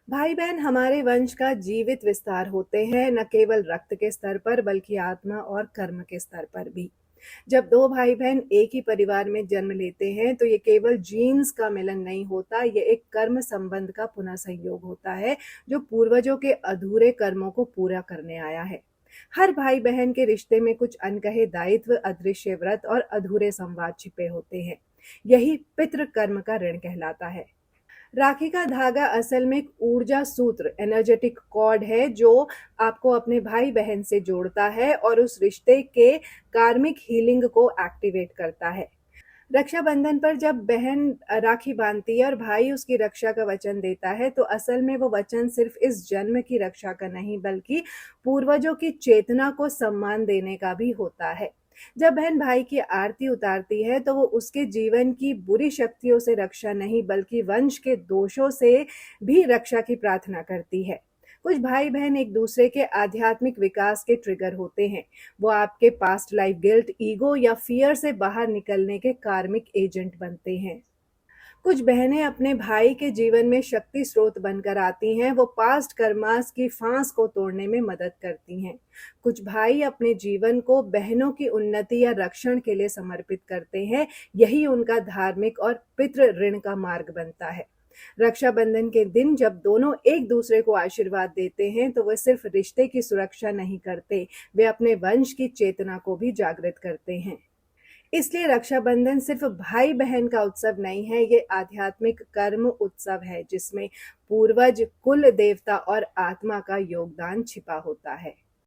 भाई बहन हमारे वंश का जीवित विस्तार होते हैं, न केवल रक्त के स्तर पर बल्कि आत्मा और कर्म के स्तर पर भी। जब दो भाई बहन एक ही परिवार में जन्म लेते हैं तो ये केवल जीन्स का मिलन नहीं होता, ये एक कर्म संबंध का पुनः संयोग होता है जो पूर्वजों के अधूरे कर्मों को पूरा करने आया है। हर भाई बहन के रिश्ते में कुछ अनकहे दायित्व, अदृश्य व्रत और अधूरे संवाद छिपे होते हैं। यही पितृ कर्म का ऋण कहलाता है। राखी का धागा असल में एक ऊर्जा सूत्र, एनर्जेटिक कॉर्ड है जो आपको अपने भाई बहन से जोड़ता है और उस रिश्ते के कार्मिक हीलिंग को एक्टिवेट करता है। रक्षाबंधन पर जब बहन राखी बांधती है और भाई उसकी रक्षा का वचन देता है तो असल में वो वचन सिर्फ इस जन्म की रक्षा का नहीं बल्कि पूर्वजों की चेतना को सम्मान देने का भी होता है। जब बहन भाई की आरती उतारती है तो वो उसके जीवन की बुरी शक्तियों से रक्षा नहीं बल्कि वंश के दोषों से भी रक्षा की प्रार्थना करती है। कुछ भाई बहन एक दूसरे के आध्यात्मिक विकास के ट्रिगर होते हैं। वो आपके पास्ट लाइफ गिल्ट, ईगो या फियर से बाहर निकलने के कार्मिक एजेंट बनते हैं। कुछ बहनें अपने भाई के जीवन में शक्ति स्रोत बनकर आती हैं, वो पास्ट कर्मास की फांस को तोड़ने में मदद करती हैं। कुछ भाई अपने जीवन को बहनों की उन्नति या रक्षण के लिए समर्पित करते हैं, यही उनका धार्मिक और पितृ ऋण का मार्ग बनता है। रक्षाबंधन के दिन जब दोनों एक दूसरे को आशीर्वाद देते हैं तो वे सिर्फ रिश्ते की सुरक्षा नहीं करते, वे अपने वंश की चेतना को भी जागृत करते हैं। इसलिए रक्षाबंधन सिर्फ भाई बहन का उत्सव नहीं है, ये आध्यात्मिक कर्म उत्सव है जिसमें पूर्वज, कुल देवता और आत्मा का योगदान छिपा होता है।